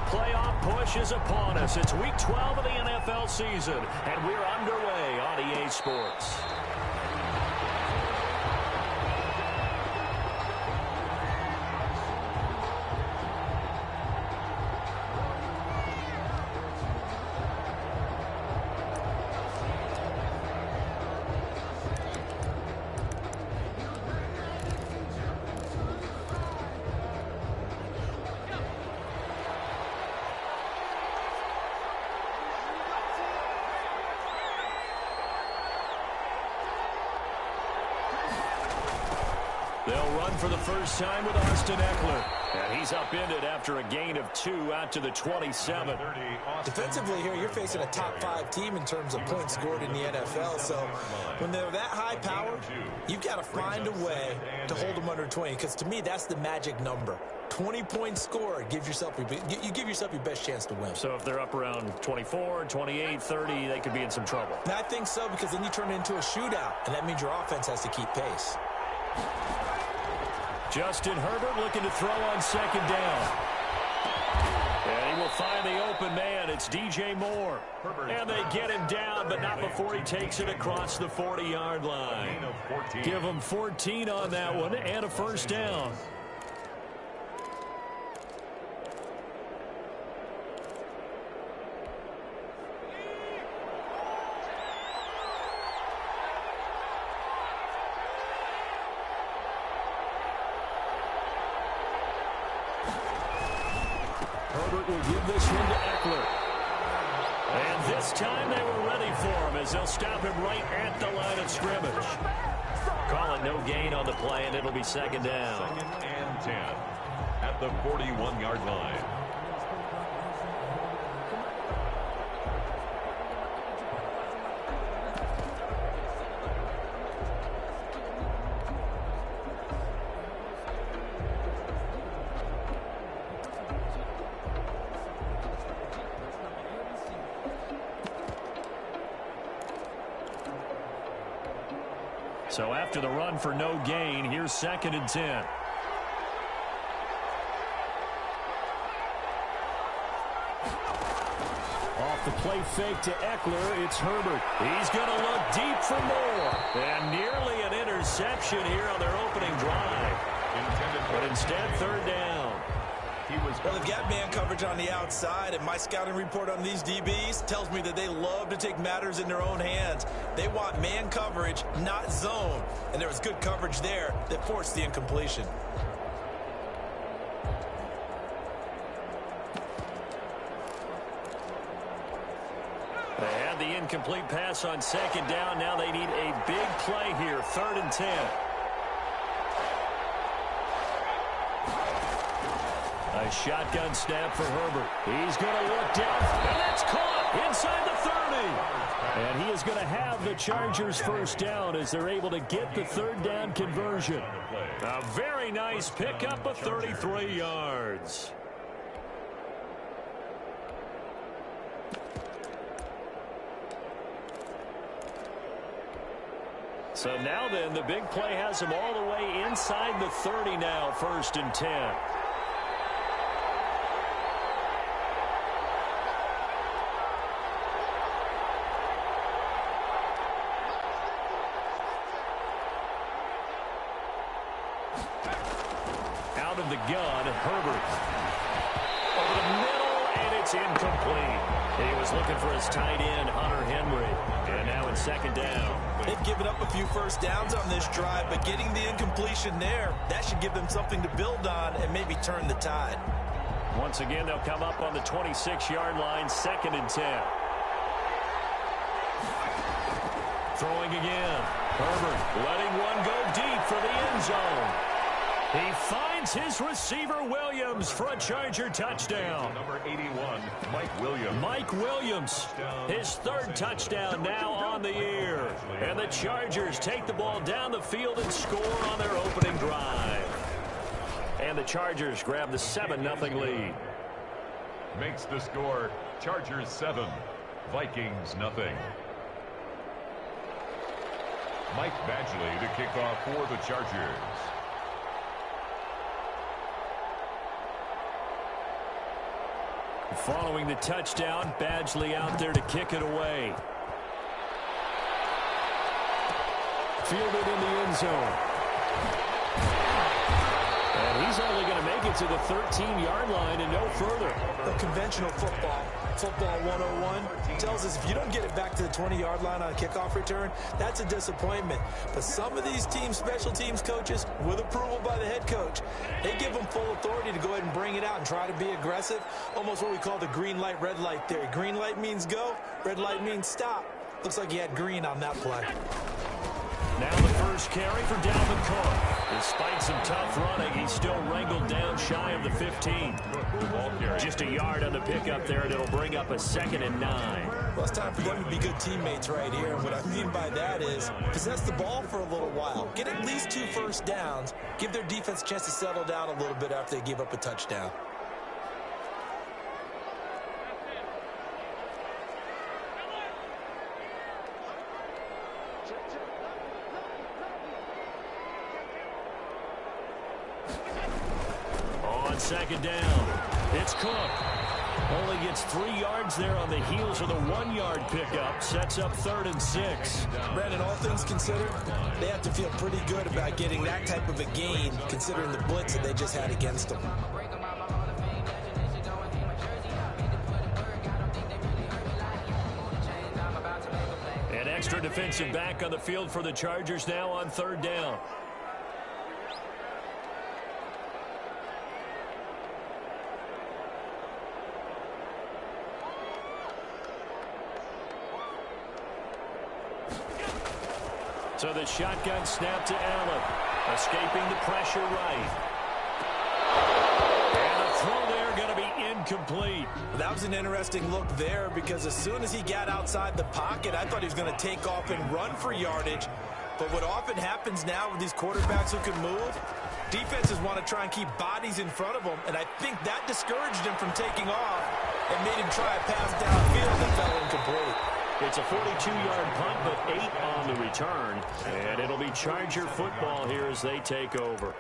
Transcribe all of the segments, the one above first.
playoff push is upon us. It's Week 12 of the NFL season, and we're underway on EA Sports. They'll run for the first time with Austin Eckler. And he's upended after a gain of 2 out to the 27. Defensively here, you're facing a top-5 team in terms of points scored in the NFL. So when they're that high power, you've got to find a way to hold them under 20. Because to me, that's the magic number. 20 points scored, you give yourself your best chance to win. So if they're up around 24, 28, 30, they could be in some trouble. And I think so, because then you turn it into a shootout, and that means your offense has to keep pace. Justin Herbert looking to throw on second down. And he will find the open man. It's DJ Moore. And they get him down, but not before he takes it across the 40-yard line. Give him 14 on that one and a first down. Herbert will give this one to Eckler. And this time they were ready for him as they'll stop him right at the line of scrimmage. Call it no gain on the play, and it'll be second down. 2nd and 10 at the 41-yard line. So after the run for no gain, here's 2nd and 10. Off the play fake to Eckler, it's Herbert. He's going to look deep for more. And nearly an interception here on their opening drive. But instead, 3rd down. Well, they've got man coverage on the outside, and my scouting report on these DBs tells me that they love to take matters in their own hands. They want man coverage, not zone. And there was good coverage there that forced the incompletion. They had the incomplete pass on second down. Now they need a big play here, 3rd and 10. A shotgun snap for Herbert. He's going to look down, and it's caught inside the 30. And he is going to have the Chargers first down as they're able to get the 3rd down conversion. A very nice pickup of 33 yards. So now then, the big play has him all the way inside the 30 now, 1st and 10. Out of the gun, Herbert. Over the middle, and it's incomplete. He was looking for his tight end, Hunter Henry. And now in 2nd down. They've given up a few first downs on this drive, but getting the incompletion there, that should give them something to build on and maybe turn the tide. Once again, they'll come up on the 26-yard line, 2nd and 10. Throwing again. Herbert letting one go deep for the end zone. He finds his receiver, Williams, for a Charger touchdown. Number 81, Mike Williams. Mike Williams, his 3rd touchdown now on the year. And the Chargers take the ball down the field and score on their opening drive. And the Chargers grab the 7-0 lead. Makes the score Chargers 7, Vikings nothing. Mike Badgley to kick off for the Chargers. Following the touchdown, Badgley out there to kick it away. Fielded in the end zone. And he's only going to make it to the 13-yard line and no further. The conventional football 101, tells us if you don't get it back to the 20-yard line on a kickoff return, that's a disappointment. But some of these teams, special teams coaches, with approval by the head coach, they give them full authority to go ahead and bring it out and try to be aggressive. Almost what we call the green light, red light theory. Green light means go, red light means stop. Looks like he had green on that play. Now the first carry for Dalvin Cook. Despite some tough running, he's still wrangled down shy of the 15. Just a yard on the pickup there, and it'll bring up a 2nd and 9. Well, it's time for them to be good teammates right here. And what I mean by that is possess the ball for a little while. Get at least 2 first downs. Give their defense a chance to settle down a little bit after they give up a touchdown. Second down. It's Cook. Only gets 3 yards there on the heels of the 1-yard pickup. Sets up 3rd and 6. Brandon, all things considered, they have to feel pretty good about getting that type of a gain, considering the blitz that they just had against them. An extra defensive back on the field for the Chargers now on 3rd down. So the shotgun snap to Allen. Escaping the pressure right. And a throw there going to be incomplete. That was an interesting look there because as soon as he got outside the pocket, I thought he was going to take off and run for yardage. But what often happens now with these quarterbacks who can move, defenses want to try and keep bodies in front of them. And I think that discouraged him from taking off and made him try a pass downfield that fell incomplete. It's a 42-yard punt, but 8 on the return. And it'll be Charger football here as they take over.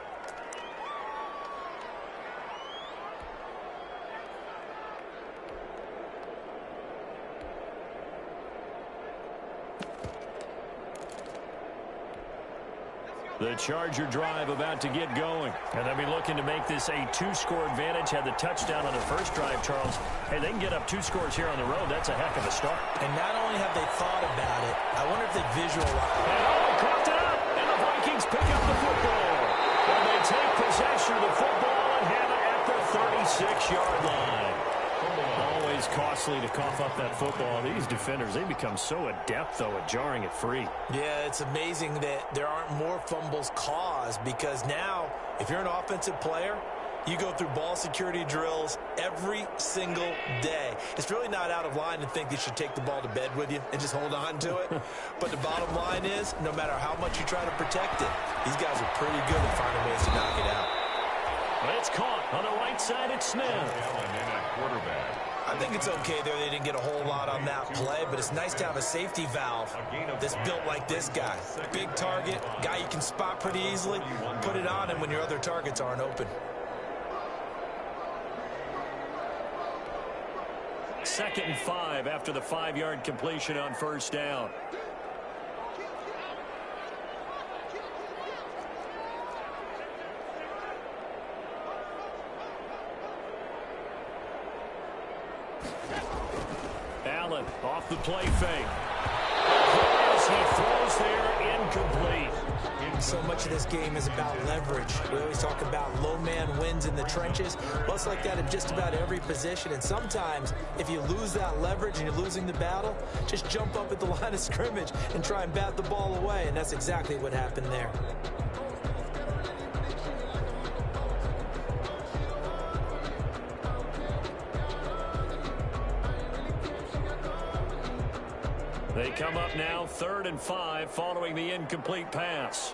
The Charger drive about to get going. And they'll be looking to make this a 2-score advantage. Had the touchdown on their first drive, Charles. Hey, they can get up 2 scores here on the road. That's a heck of a start. And not only have they thought about it, I wonder if they visualize. And caught up. And the Vikings pick up the football. And they take possession of the football and have it at the 36-yard line. Always costly to cough up that football. These defenders, they become so adept, though, at jarring it free. Yeah, it's amazing that there aren't more fumbles caused because now, if you're an offensive player, you go through ball security drills every single day. It's really not out of line to think you should take the ball to bed with you and just hold on to it. But the bottom line is, no matter how much you try to protect it, these guys are pretty good at finding ways to knock it out. It's caught on the right side. It's Smith. I think it's okay there. They didn't get a whole lot on that play, but it's nice to have a safety valve that's built like this guy. Big target, guy you can spot pretty easily. Put it on him when your other targets aren't open. 2nd and 5 after the 5-yard completion on first down. Allen off the play fake. As he throws there, incomplete. So much of this game is about leverage. We always talk about low man wins in the trenches. Well, it's like that in just about every position. And sometimes, if you lose that leverage and you're losing the battle, just jump up at the line of scrimmage and try and bat the ball away. And that's exactly what happened there. They come up now 3rd and 5 following the incomplete pass.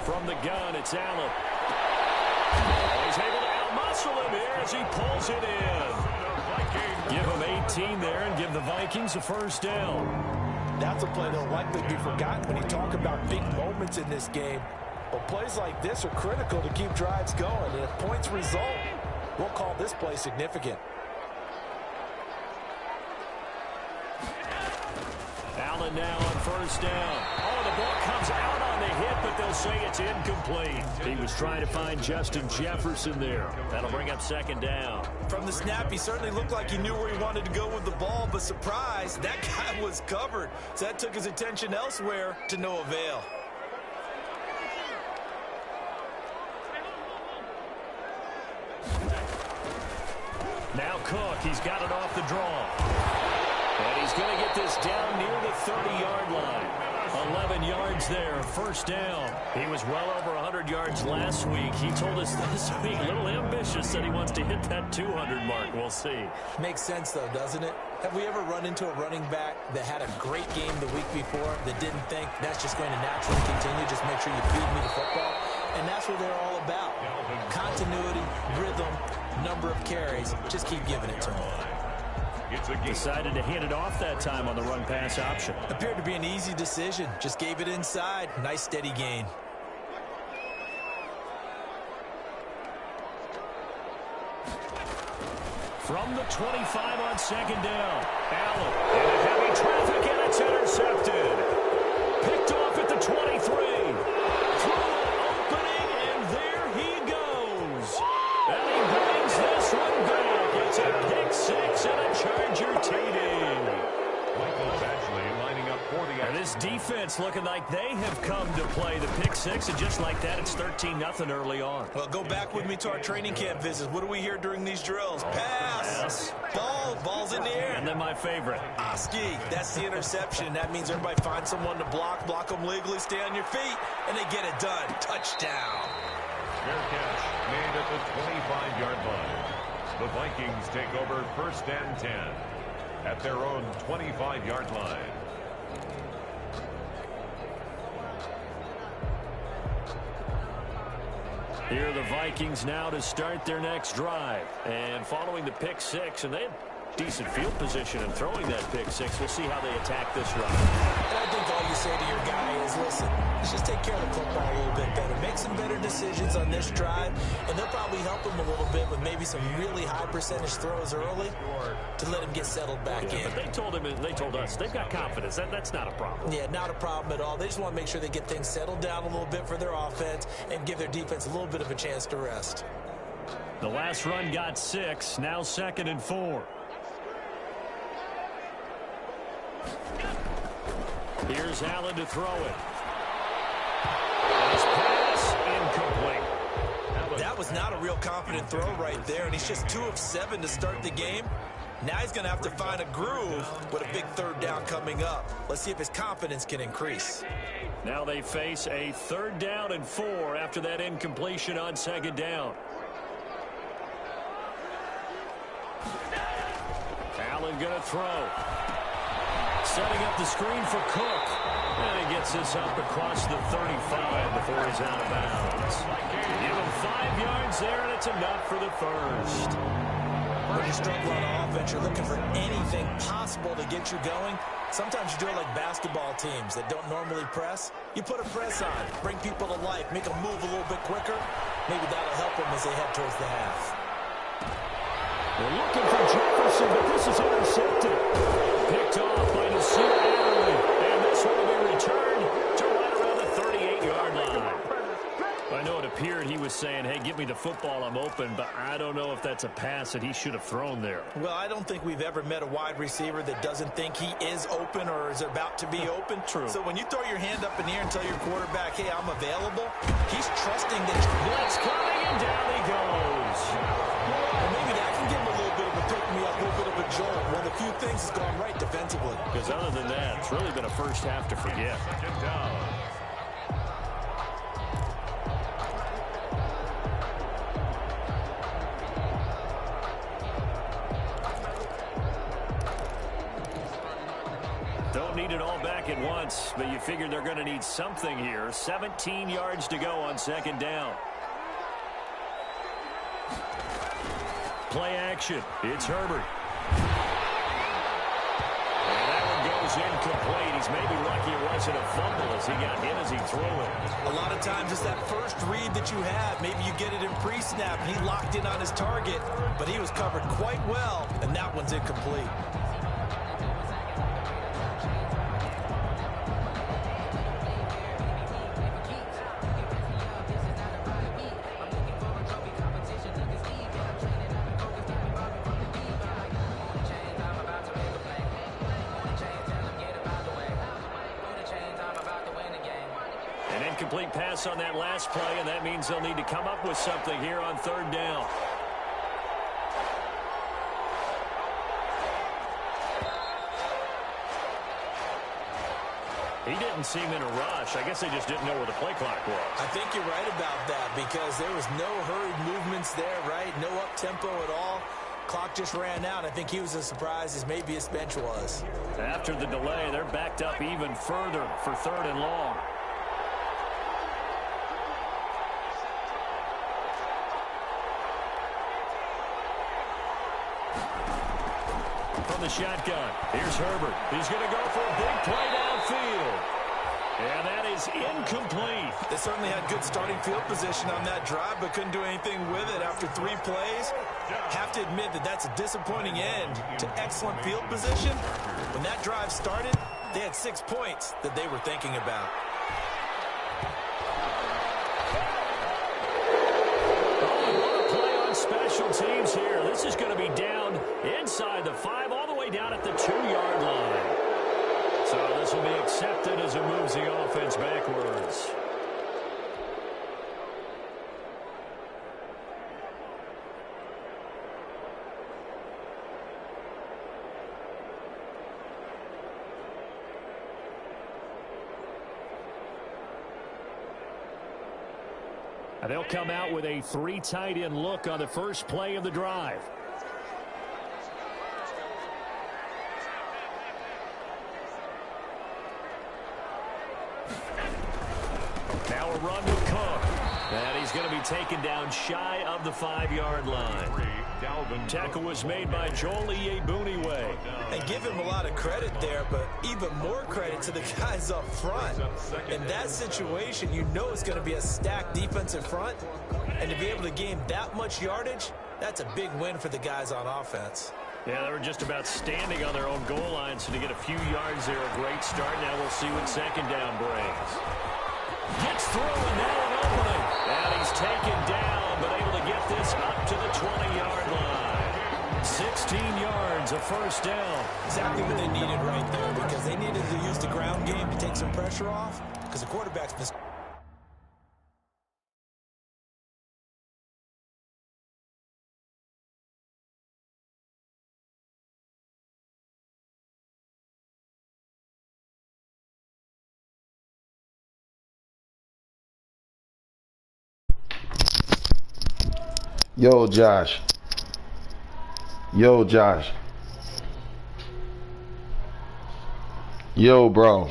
From the gun, it's Allen. He's able to outmuscle him here as he pulls it in. Give him 18 there and give the Vikings a first down. That's a play that'll likely be forgotten when you talk about big moments in this game. But plays like this are critical to keep drives going. And if points result, we'll call this play significant. Allen now on first down. Oh, the ball comes out on the hit, but they'll say it's incomplete. He was trying to find Justin Jefferson there. That'll bring up second down. From the snap, he certainly looked like he knew where he wanted to go with the ball, but surprise, that guy was covered. So that took his attention elsewhere to no avail. Now Cook, he's got it off the draw. And he's going to get this down near the 30-yard line. 11 yards there, first down. He was well over 100 yards last week. He told us this week, a little ambitious, said he wants to hit that 200 mark. We'll see. Makes sense, though, doesn't it? Have we ever run into a running back that had a great game the week before that didn't think that's just going to naturally continue? Just make sure you feed me the football. And that's what they're all about. Continuity, rhythm, number of carries. Just keep giving it to them. Decided to hand it off that time on the run-pass option. Appeared to be an easy decision. Just gave it inside. Nice, steady gain. From the 25 on second down. Allen into heavy traffic, and it's intercepted. Picked off at the 23. Through an opening, and there he goes. And he brings this one back. It's a pick six and a Charger TD. And this defense looking like they have come to play the pick six, and just like that, it's 13-0 early on. Well, go back with me to our training camp visits. What do we hear during these drills? Pass. Ball's in the air. And then my favorite. Oski, that's the interception. That means everybody finds someone to block them legally, stay on your feet, and they get it done. Touchdown. Fair catch made at the 25-yard line. The Vikings take over first and 10 at their own 25-yard line. Here are the Vikings now to start their next drive. And following the pick six, and they had decent field position in throwing that pick six. We'll see how they attack this run. And I think all you say to your guy is, listen, let's just take care of the football a little bit better. Make some better decisions on this drive, and they'll probably help him a little bit with maybe some really high percentage throws early to let him get settled back in. But they told us they've got confidence. That's not a problem. Yeah, not a problem at all. They just want to make sure they get things settled down a little bit for their offense and give their defense a little bit of a chance to rest. The last run got 6, now 2nd and 4. Here's Allen to throw it. His pass incomplete. That was not a real confident throw right there, and he's just 2 of 7 to start the game. Now he's going to have to find a groove with a big third down coming up. Let's see if his confidence can increase. Now they face a 3rd down and 4 after that incompletion on 2nd down. Allen going to throw. Setting up the screen for Cook. And he gets this up across the 35 before he's out of bounds. Give him 5 yards there, and it's enough for the first. When you struggle on offense, you're looking for anything possible to get you going. Sometimes you do it like basketball teams that don't normally press. You put a press on, bring people to life, make them move a little bit quicker. Maybe that'll help them as they head towards the half. They're looking for Jefferson, but this is intercepted. Picked off by the and this will be returned to right around the 38-yard line. I know it appeared he was saying, hey, give me the football, I'm open, but I don't know if that's a pass that he should have thrown there. Well, I don't think we've ever met a wide receiver that doesn't think he is open or is about to be open. True. So when you throw your hand up in the air and tell your quarterback, hey, I'm available, he's trusting that blitz coming, and down he goes. Well, maybe that can give him a little bit of a pick-me-up, a little bit of a jolt. One of the few things has gone right defensively. Because other than that, it's really been a first half to forget. Don't need it all back at once, but you figure they're going to need something here. 17 yards to go on 2nd down. Play action. It's Herbert. And that one is incomplete. He's maybe lucky it wasn't a fumble as he got hit as he threw it. A lot of times it's that first read that you have. Maybe you get it in pre-snap. He locked in on his target, but he was covered quite well, and that one's incomplete. Incomplete pass on that last play, and that means they'll need to come up with something here on third down. He didn't seem in a rush. I guess they just didn't know where the play clock was. I think you're right about that because there was no hurried movements there, right? No up-tempo at all. Clock just ran out. I think he was as surprised as maybe his bench was. After the delay, they're backed up even further for third and long. From the shotgun, here's Herbert. He's going to go for a big play downfield. And that is incomplete. They certainly had good starting field position on that drive, but couldn't do anything with it after 3 plays. Have to admit that that's a disappointing end to excellent field position. When that drive started, they had 6 points that they were thinking about. Special teams here. This is going to be down inside the 5, all the way down at the 2-yard line. So this will be accepted as it moves the offense backwards. And they'll come out with a 3 tight end look on the first play of the drive. Now a run with Cook. And he's going to be taken down shy of the 5-yard line. Tackle was made by Joel Iyiegbuniwe. And give him a lot of credit there, but even more credit to the guys up front. In that situation, you know it's going to be a stacked defensive front. And to be able to gain that much yardage, that's a big win for the guys on offense. Yeah, they were just about standing on their own goal line, so to get a few yards there, a great start. Now we'll see what second down brings. Gets through, and now an opening. And he's taken down, but able to get this up to the 20-yard line. 16 yards, a first down. Exactly what they needed right there, because they needed to use the ground game to take some pressure off, because the quarterback's been... Yo, Josh. Yo, Josh. Yo, bro.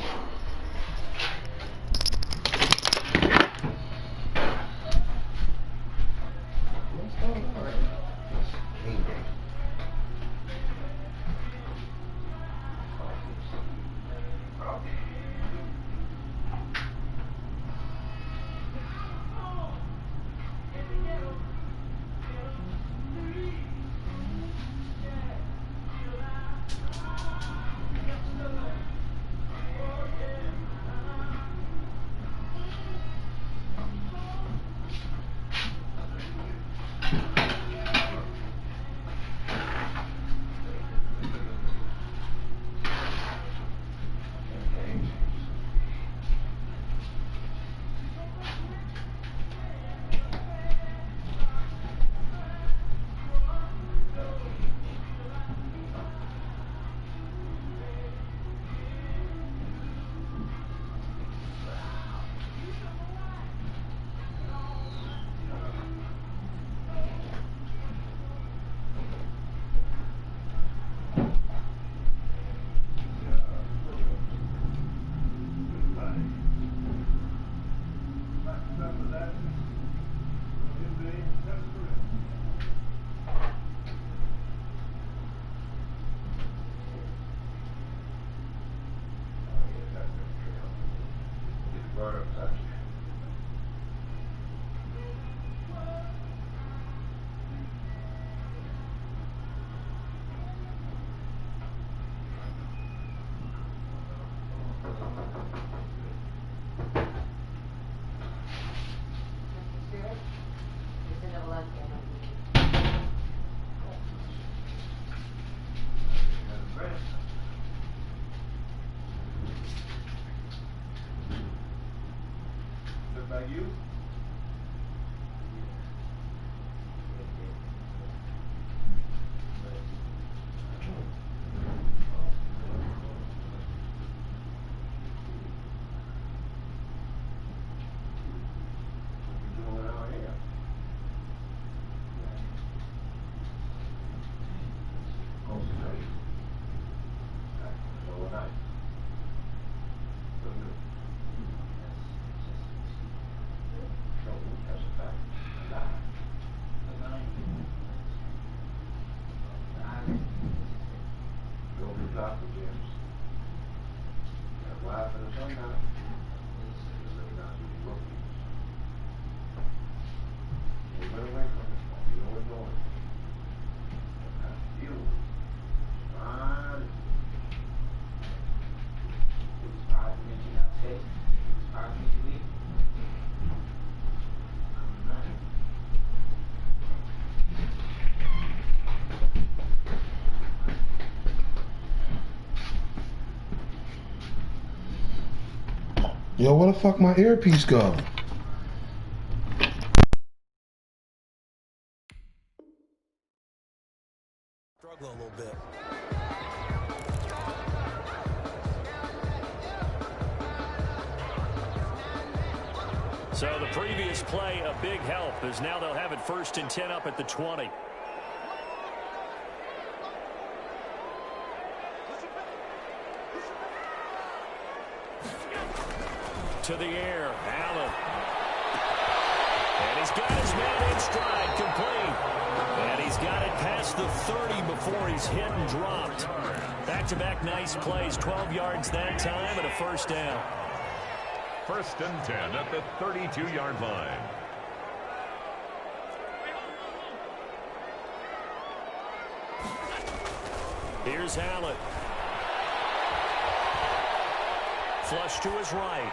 Yo, where the fuck my earpiece go? Struggling a little bit. So the previous play, a big help, as now they'll have it 1st and 10 up at the 20. To the air, Allen. And he's got his man in stride, complete. And he's got it past the 30 before he's hit and dropped. Back-to-back nice plays, 12 yards that time and a 1st down. 1st and 10 at the 32-yard line. Here's Allen. Flush to his right.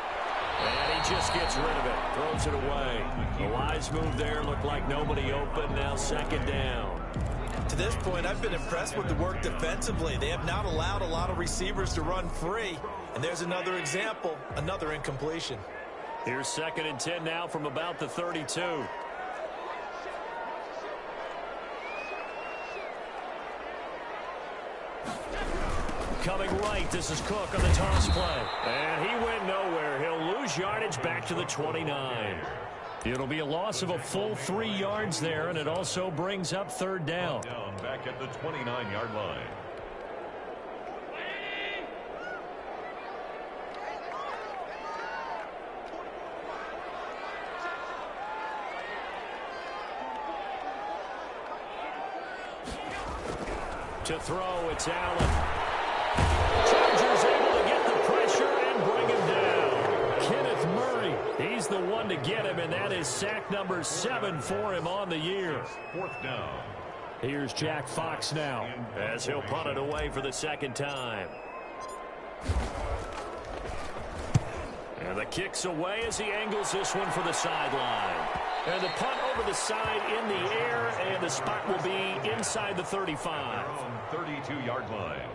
And he just gets rid of it. Throws it away. A wise move there. Looked like nobody open. Now 2nd down. To this point, I've been impressed with the work defensively. They have not allowed a lot of receivers to run free. And there's another example, another incompletion. Here's 2nd and 10 now from about the 32. Coming right, this is Cook on the toss play. And he went nowhere. He'll lose yardage back to the 29. It'll be a loss of a full 3 yards there, and it also brings up 3rd down. Back at the 29-yard line. To throw, it's Allen. Chargers able to get the pressure and bring him down. Kenneth Murray, he's the one to get him, and that is sack number 7 for him on the year. 4th down. Here's Jack Fox now, as he'll punt it away for the 2nd time. And the kick's away as he angles this one for the sideline. And the punt over the side in the air, and the spot will be inside the 35. 32-yard line.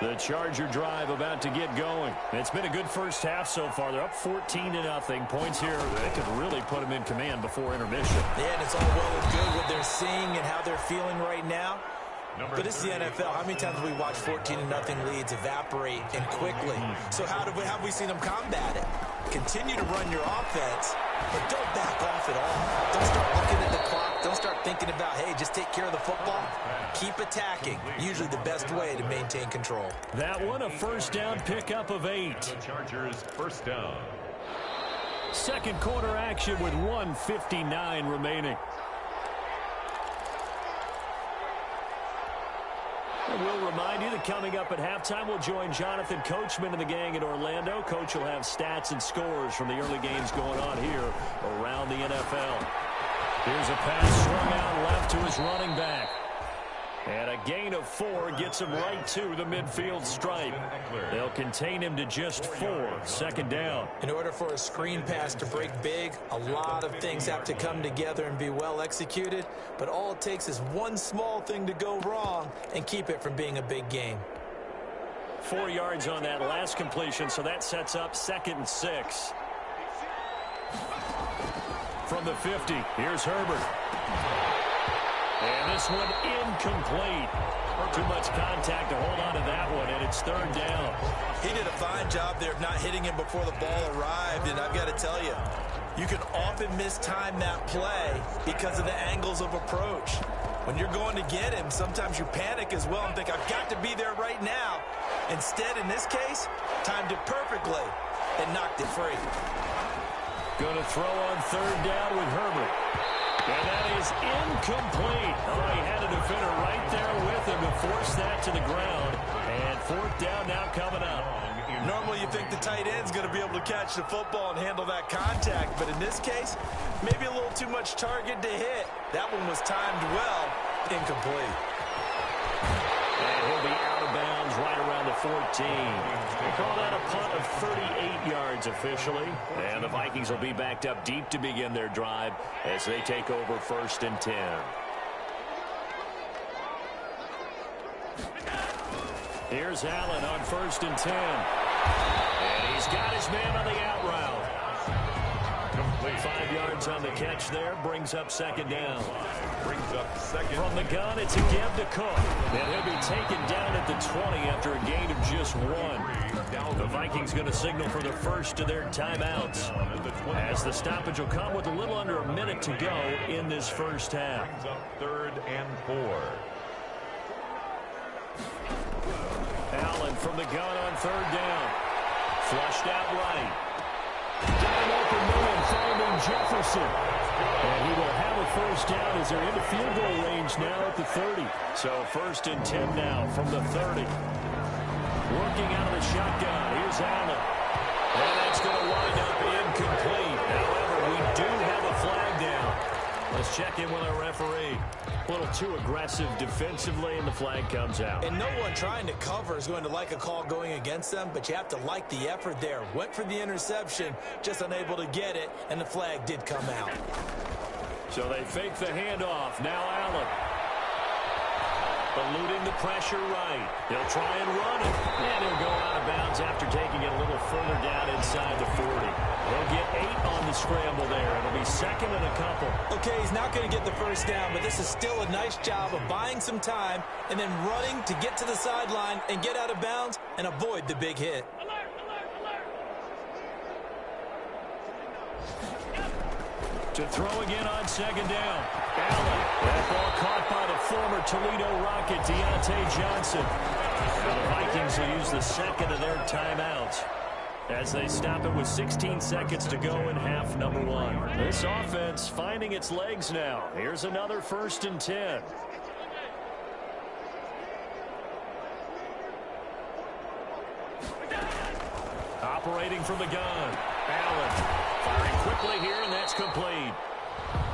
The Charger drive about to get going. It's been a good first half so far. They're up 14-0. Points here that could really put them in command before intermission. Yeah, and it's all well and good what they're seeing and how they're feeling right now. But it's the NFL. How many times have we watched 14-0 leads evaporate and quickly? So how have we seen them combat it? Continue to run your offense, but don't back off at all. Don't start looking at the clock. Don't start thinking about, hey, just take care of the football. Keep attacking. Usually the best way to maintain control. That one, a 1st down pickup of 8. The Chargers 1st down. 2nd quarter action with 1:59 remaining. will remind you that coming up at halftime, we'll join Jonathan Coachman and the gang in Orlando. Coach will have stats and scores from the early games going on here around the NFL. Here's a pass swung out left to his running back. And a gain of 4 gets him right to the midfield stripe. They'll contain him to just 4. Second down. In order for a screen pass to break big, a lot of things have to come together and be well executed. But all it takes is one small thing to go wrong and keep it from being a big game. 4 yards on that last completion, so that sets up 2nd and 6. From the 50, here's Herbert. And this one incomplete. Too much contact to hold on to that one, and it's 3rd down. He did a fine job there of not hitting him before the ball arrived, and I've got to tell you, you can often mistime that play because of the angles of approach. When you're going to get him, sometimes you panic as well and think, I've got to be there right now. Instead, in this case, timed it perfectly and knocked it free. Going to throw on 3rd down with Herbert. And that is incomplete. Oh, he had a defender right there with him to force that to the ground. And 4th down now coming up. Normally you think the tight end's going to be able to catch the football and handle that contact. But in this case, maybe a little too much target to hit. That one was timed well. Incomplete. And he'll be out of bounds right around the 14. They call that a punt of 38 yards officially. And the Vikings will be backed up deep to begin their drive as they take over 1st and 10. Here's Allen on 1st and 10. And he's got his man on the out route. 5 yards on the catch there. Brings up 2nd down. From the gun, it's a give to Cook. And he'll be taken down at the 20 after a gain of just 1. The Vikings going to signal for the first of their timeouts, as the stoppage will come with a little under a minute to go in this first half. 3rd and 4. Allen from the gun on 3rd down. Flushed out right. Got an open man finding Jefferson. And he will have a 1st down as they're into field goal range now at the 30. So 1st and 10 now from the 30. Working out of the shotgun. Here's Allen. And that's going to wind up incomplete. However, we do have a flag down. Let's check in with our referee. A little too aggressive defensively, and the flag comes out. And no one trying to cover is going to like a call going against them, but you have to like the effort there. Went for the interception, just unable to get it, and the flag did come out. So they fake the handoff. Now Allen. Eluding the pressure right. He'll try and run it. And he'll go out of bounds after taking it a little further down inside the 40. They'll get 8 on the scramble there. It'll be 2nd and a couple. Okay, he's not going to get the 1st down, but this is still a nice job of buying some time and then running to get to the sideline and get out of bounds and avoid the big hit. To throw again on 2nd down. Allen. That ball caught by the former Toledo Rocket, Deontay Johnson. And the Vikings will use the 2nd of their timeouts as they stop it with 16 seconds to go in half number 1. This offense finding its legs now. Here's another 1st and 10. Operating from the gun. Allen. Firing quickly here, and that's complete.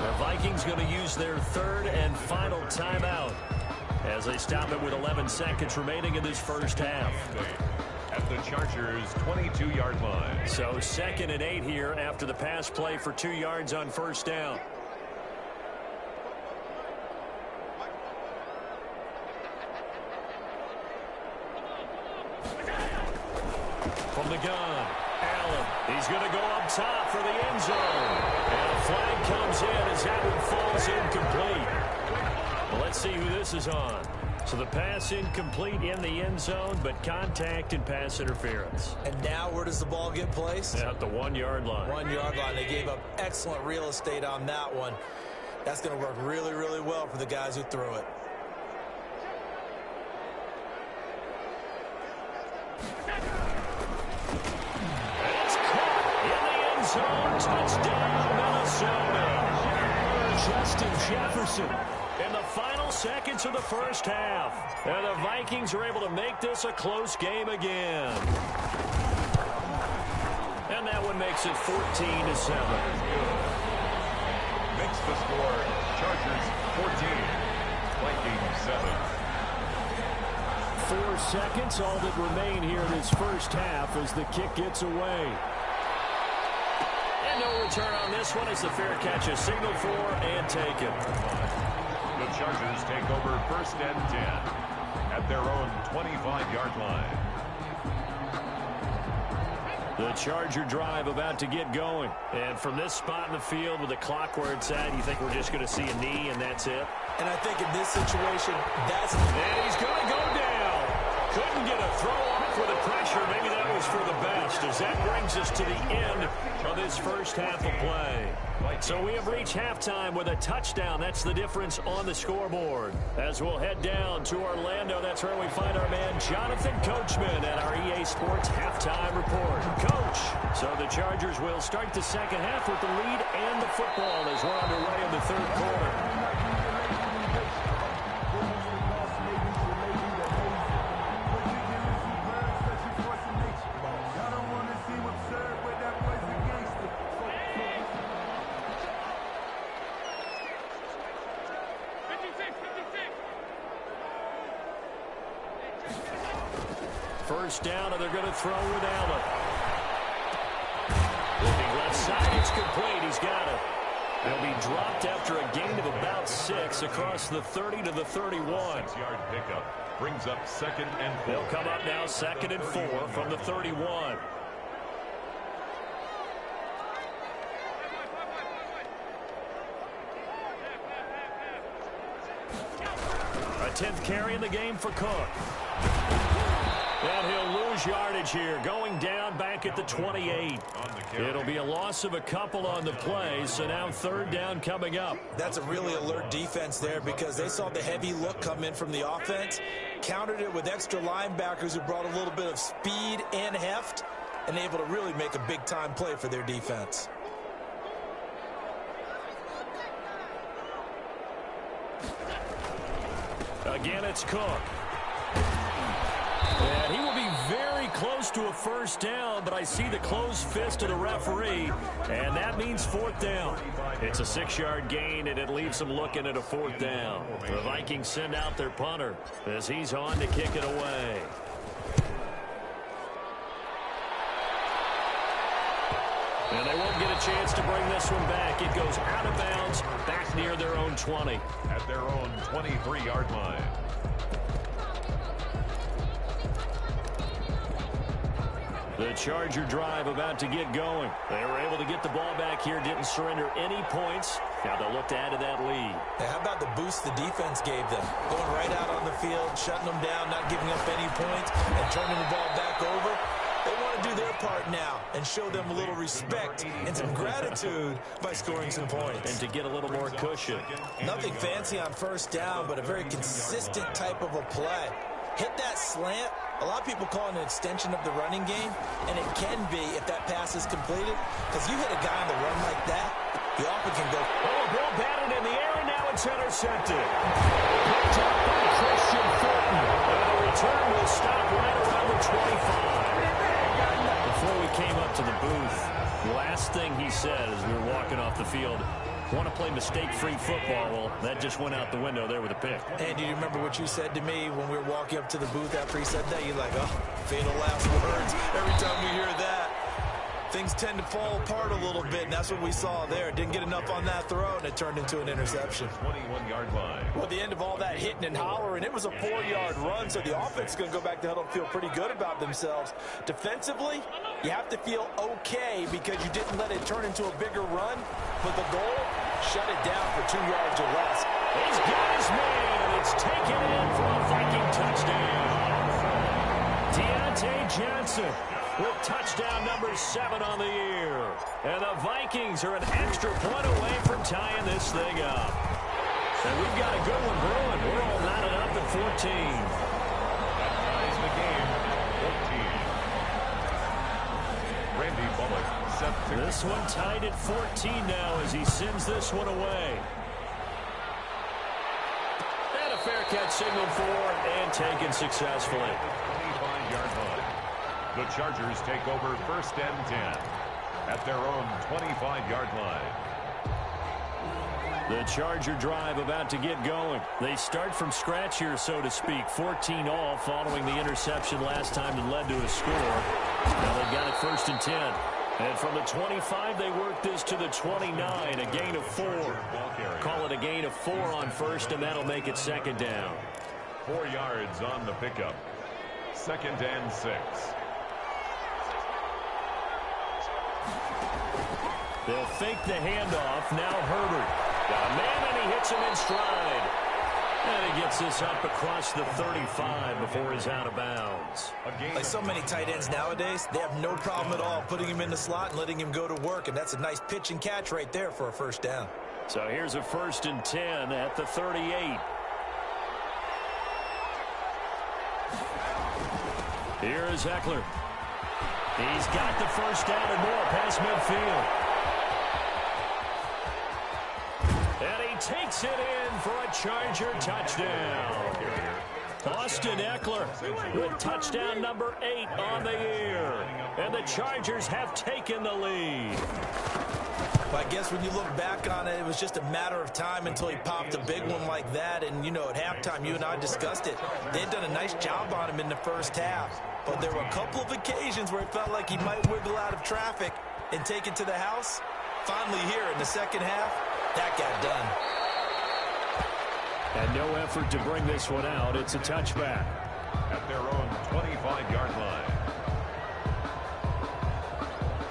The Vikings going to use their 3rd and final timeout as they stop it with 11 seconds remaining in this first half. At the Chargers' 22-yard line. So 2nd and 8 here after the pass play for 2 yards on 1st down. From the gun. Allen, he's going to go up top for the end zone. And a flag comes in as that one falls incomplete. Well, let's see who this is on. So the pass incomplete in the end zone, but contact and pass interference. And now where does the ball get placed? At the 1-yard line. 1-yard line. They gave up excellent real estate on that one. That's going to work really, really well for the guys who threw it. Touchdown, Minnesota. Justin Jefferson in the final seconds of the first half. And the Vikings are able to make this a close game again. And that one makes it 14-7. Makes the score Chargers 14, Vikings 7. 4 seconds, all that remain here in this first half as the kick gets away. And no return on this one as the fair catch is signaled for and taken. The Chargers take over 1st and 10 at their own 25-yard line. The Charger drive about to get going. And from this spot in the field with the clock where it's at, you think we're just going to see a knee and that's it? And I think in this situation, that's... And he's going to go down. Couldn't get a throw off with the pressure. Maybe that was for the best, as that brings us to the end of this first half of play. So we have reached halftime with a touchdown. That's the difference on the scoreboard. As we'll head down to Orlando, that's where we find our man Jonathan Coachman at our EA Sports Halftime Report. Coach, so the Chargers will start the second half with the lead and the football as we're underway in the third quarter. First down, and they're going to throw with Allen. Looking left side, it's complete. He's got it. They'll be dropped after a gain of about 6 across the 30 to the 31. 6-yard pickup brings up 2nd and 4. They'll come up now 2nd and 4 from the 31. A 10th carry in the game for Cook. And he'll lose yardage here, going down back at the 28. It'll be a loss of a couple on the play, so now 3rd down coming up. That's a really alert defense there because they saw the heavy look come in from the offense, countered it with extra linebackers who brought a little bit of speed and heft, and able to really make a big-time play for their defense. Again, it's Cook. And he will be very close to a first down, but I see the closed fist of the referee, and that means 4th down. It's a 6-yard gain, and it leaves them looking at a 4th down. The Vikings send out their punter as he's on to kick it away. And they won't get a chance to bring this one back. It goes out of bounds, back near their own 20. At their own 23-yard line. The Charger drive about to get going. They were able to get the ball back here, didn't surrender any points. Now they'll look to add to that lead. Now, how about the boost the defense gave them? Going right out on the field, shutting them down, not giving up any points, and turning the ball back over. They want to do their part now and show them a little respect and some gratitude by scoring some points. And to get a little more cushion. Nothing fancy on first down, but a very consistent type of a play. Hit that slant. A lot of people call it an extension of the running game, and it can be if that pass is completed, because you hit a guy on the run like that, he often can go. Oh, ball batted in the air, and now it's intercepted. Picked up by Christian Fulton. And the return will stop right around the 25. Before we came up to the booth, the last thing he said as we were walking off the field, want to play mistake-free football. Well, that just went out the window there with a pick. And do you remember what you said to me when we were walking up to the booth after he said that? You're like, oh, fatal last words. Every time we hear that, things tend to fall apart a little bit, and that's what we saw there. Didn't get enough on that throw, and it turned into an interception. 21-yard line. Well, at the end of all that hitting and hollering, it was a 4-yard run, so the offense is going to go back to huddle and feel pretty good about themselves. Defensively, you have to feel okay because you didn't let it turn into a bigger run, but the goal, shut it down for 2 yards or less. He's got his man. It's taken in for a Viking touchdown. Deontay Johnson with touchdown number 7 on the year. And the Vikings are an extra point away from tying this thing up. And we've got a good one brewing. We're all knotted up at 14. That ties the game, 14. Randy Bullock set to... This one tied at 14 now as he sends this one away. fair catch signaled for and taken successfully. 25-yard line. The Chargers take over 1st and 10 at their own 25-yard line. The Charger drive about to get going. They start from scratch here, so to speak. 14 all following the interception last time that led to a score. Now they've got it 1st and 10. And from the 25, they work this to the 29, a gain of 4. Call it a gain of 4 on 1st, and that'll make it 2nd down. 4 yards on the pickup. 2nd and 6. They'll fake the handoff. Now Herbert. Got a man, and he hits him in stride. And he gets this up across the 35 before he's out of bounds. Like so many tight ends nowadays, they have no problem at all putting him in the slot and letting him go to work, and that's a nice pitch and catch right there for a 1st down. So here's a 1st and 10 at the 38. Here is Eckler. He's got the 1st down and more past midfield. And he takes it in for a Charger touchdown. Austin Eckler with touchdown number 8 on the year. And the Chargers have taken the lead. Well, I guess when you look back on it, it was just a matter of time until he popped a big one like that. And, you know, at halftime, you and I discussed it. They had done a nice job on him in the 1st half. But there were a couple of occasions where it felt like he might wiggle out of traffic and take it to the house. Finally here in the 2nd half, that got done. And no effort to bring this one out. It's a touchback. At their own 25-yard line.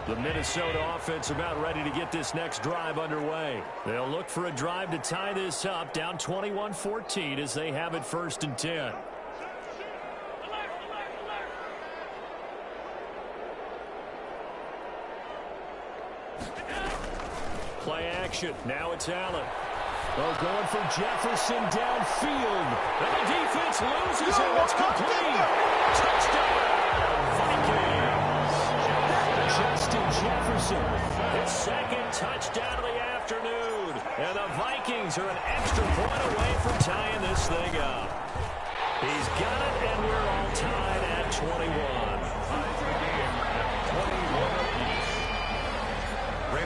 The Minnesota offense about ready to get this next drive underway. They'll look for a drive to tie this up, down 21-14 as they have it 1st and 10. Play action. Now it's Allen. Oh, going for Jefferson downfield. And the defense loses him. It's complete. Touchdown, Vikings. Justin Jefferson, his 2nd touchdown of the afternoon. And the Vikings are an extra point away from tying this thing up. He's got it, and we're all tied at 21.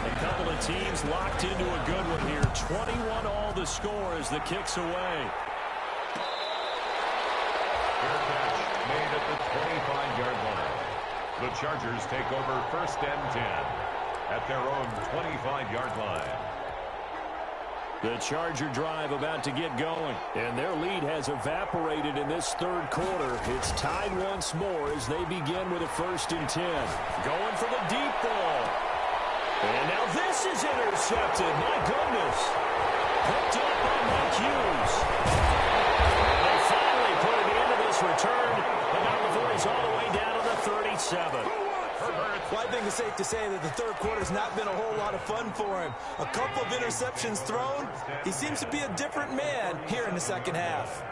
A couple of teams locked into a good one here. 21 all the score as the kick's away. Fair catch made at the 25-yard line. The Chargers take over 1st and 10 at their own 25-yard line. The Charger drive about to get going, and their lead has evaporated in this 3rd quarter. It's tied once more as they begin with a 1st and 10. Going for the deep ball. And now this is intercepted. My goodness. Picked up by Mike Hughes. They finally put an end to this return, but not before he's all the way down to the 37. Well, I think it's safe to say that the 3rd quarter's not been a whole lot of fun for him. A couple of interceptions thrown. He seems to be a different man here in the 2nd half.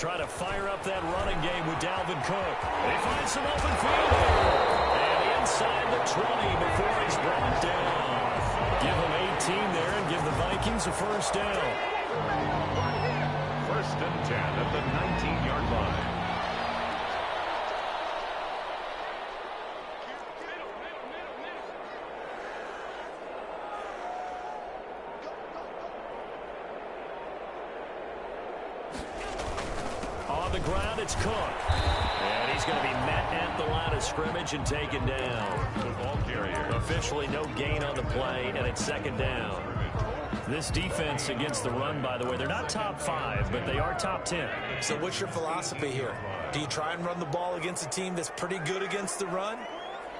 Trying to fire up that running game with Dalvin Cook. He finds some open field here. And inside the 20 before he's brought down. Give him 18 there and give the Vikings a 1st down. 1st and 10 at the 19-yard line. On the ground, it's Cook. And he's going to be met at the line of scrimmage and taken down. The ball carrier. Officially no gain on the play, and it's 2nd down. This defense against the run, by the way, they're not top 5, but they are top 10. So what's your philosophy here? Do you try and run the ball against a team that's pretty good against the run?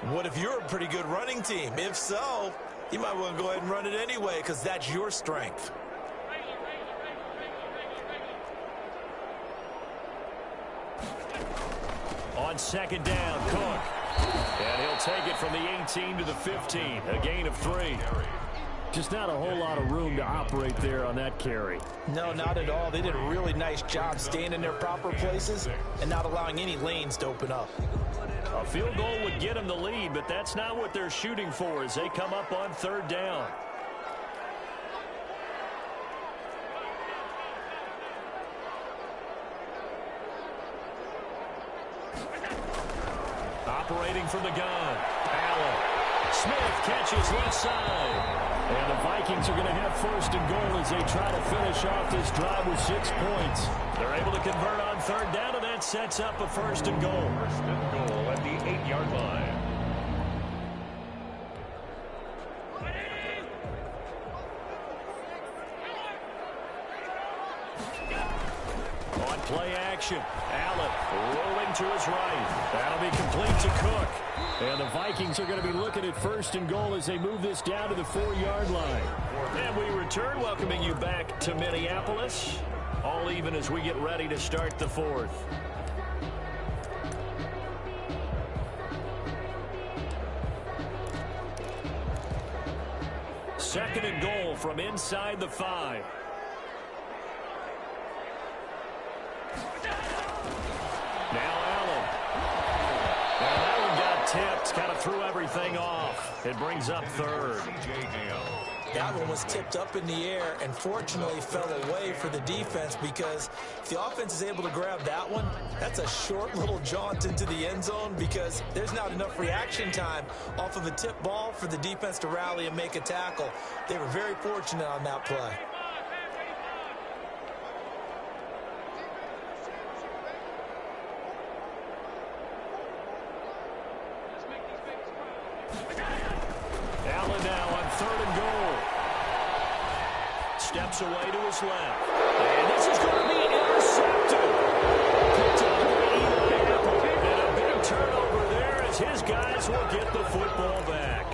What if you're a pretty good running team? If so, you might want to go ahead and run it anyway because that's your strength. On 2nd down, Cook. And he'll take it from the 18 to the 15, a gain of 3. Just not a whole lot of room to operate there on that carry. No, not at all. They did a really nice job staying in their proper places and not allowing any lanes to open up. A field goal would get them the lead, but that's not what they're shooting for as they come up on third down. Operating from the gun, Allen. Smith catches left side. And the Vikings are going to have first and goal as they try to finish off this drive with 6 points. They're able to convert on third down, and that sets up a first and goal. First and goal at the 8-yard line. On play action, Allen rolling to his right. That'll be complete to Cook. And the Vikings are going to be looking at first and goal as they move this down to the 4-yard line. And we return, welcoming you back to Minneapolis. All even as we get ready to start the fourth. Second and goal from inside the 5. Tipped, kind of threw everything off. It brings up third. That one was tipped up in the air and fortunately fell away for the defense, because if the offense is able to grab that one, that's a short little jaunt into the end zone because there's not enough reaction time off of a tip ball for the defense to rally and make a tackle. They were very fortunate on that play. Steps away to his left. And this is going to be intercepted. Picked up by Eli Apple. And a big turnover there as his guys will get the football back.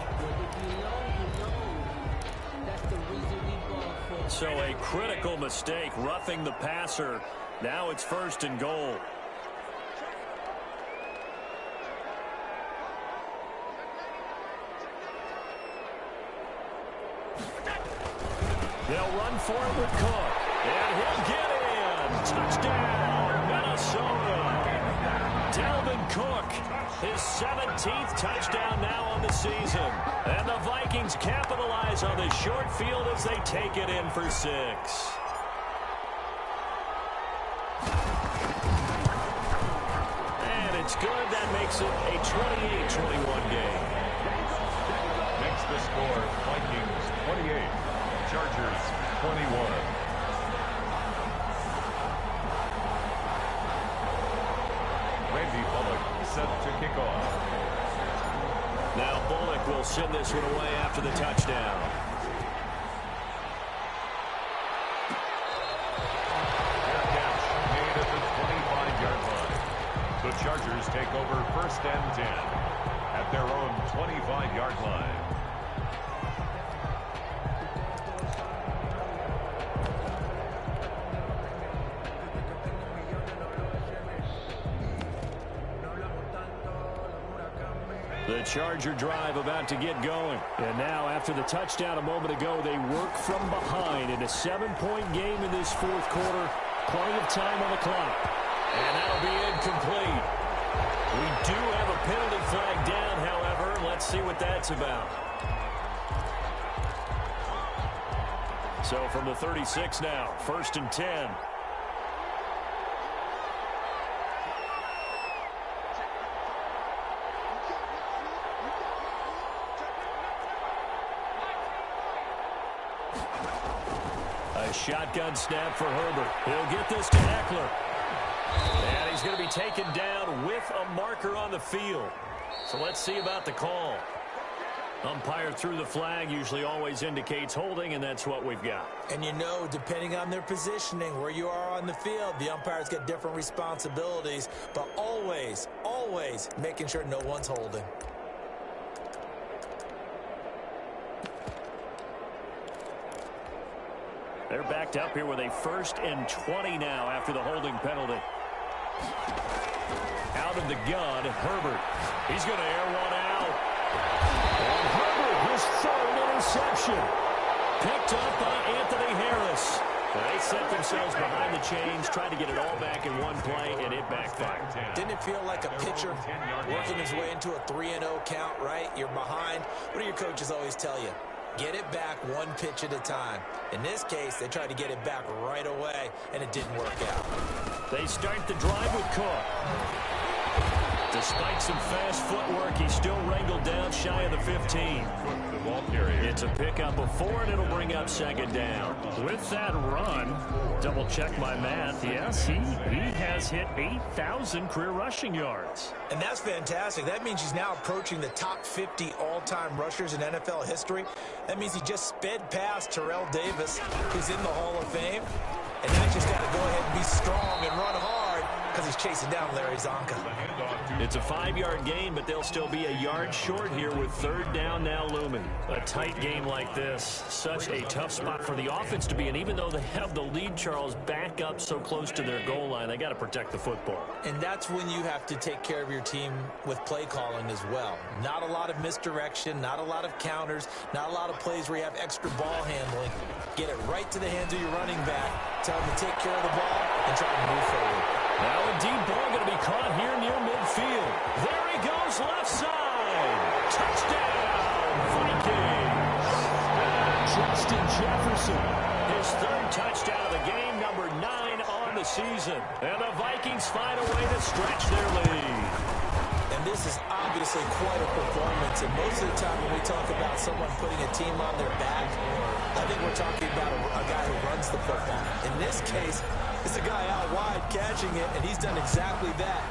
So a critical mistake, roughing the passer. Now it's first and goal. They'll run for it with Cook. And he'll get in. Touchdown, Minnesota. Dalvin Cook, his 17th touchdown now on the season. And the Vikings capitalize on the short field as they take it in for 6. And it's good. That makes it a 28-21 game. Makes the score Vikings 28. Chargers 21. Randy Bullock set to kick off. Now Bullock will send this one away after the touchdown. Fair catch made at the 25-yard line. The Chargers take over first and 10 at their own 25-yard line. The Charger drive about to get going. And now, after the touchdown a moment ago, they work from behind in a 7-point game in this fourth quarter. Plenty of time on the clock. And that'll be incomplete. We do have a penalty flag down, however. Let's see what that's about. So from the 36 now, first and 10. A shotgun snap for Herbert. He'll get this to Eckler. And he's going to be taken down with a marker on the field. So let's see about the call. Umpire threw the flag, usually always indicates holding, and that's what we've got. And you know, depending on their positioning, where you are on the field, the umpires get different responsibilities, but always, always making sure no one's holding. They're backed up here with a 1st and 20 now after the holding penalty. Out of the gun, Herbert. He's going to air one out. And Herbert, his 3rd interception. picked up by Anthony Harris. They set themselves behind the chains, tried to get it all back in one play, and it backfired. Didn't it feel like a pitcher working his way into a 3-0 count, right? You're behind. What do your coaches always tell you? Get it back one pitch at a time. In this case, they tried to get it back right away, and it didn't work out. They start the drive with Cook. Despite some fast footwork, he's still wrangled down shy of the 15. It's a pickup of 4, and it'll bring up second down. With that run, double-check my math, yes, he has hit 8,000 career rushing yards. And that's fantastic. That means he's now approaching the top 50 all-time rushers in NFL history. That means he just sped past Terrell Davis, who's in the Hall of Fame. And now he's just got to go ahead and be strong and run hard because he's chasing down Larry Zonka. It's a 5-yard gain, but they'll still be a yard short here with third down now looming. A tight game like this, such a tough spot for the offense to be in. Even though they have the lead, Charles, back up so close to their goal line, they got to protect the football. And that's when you have to take care of your team with play calling as well. Not a lot of misdirection, not a lot of counters, not a lot of plays where you have extra ball handling. Get it right to the hands of your running back. Tell him to take care of the ball and try to move forward. Now a deep ball going to be caught here near midfield. There he goes, left side. Touchdown, Vikings. Justin Jefferson, his third touchdown of the game, number 9 on the season. And the Vikings find a way to stretch their lead. And this is obviously quite a performance. And most of the time when we talk about someone putting a team on their back, I think we're talking about a guy who runs the football. In this case, it's a guy out wide catching it, and he's done exactly that.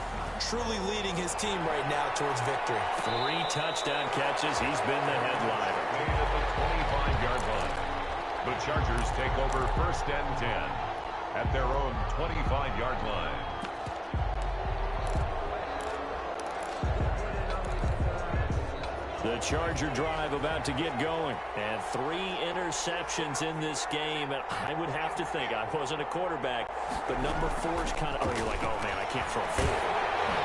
Truly leading his team right now towards victory. 3 touchdown catches. He's been the headliner. At the 25-yard line. The Chargers take over first and 10 at their own 25-yard line. The Charger drive about to get going. And 3 interceptions in this game. And I would have to think, I wasn't a quarterback, but number 4's kind of, you're like, oh, man, I can't throw 4.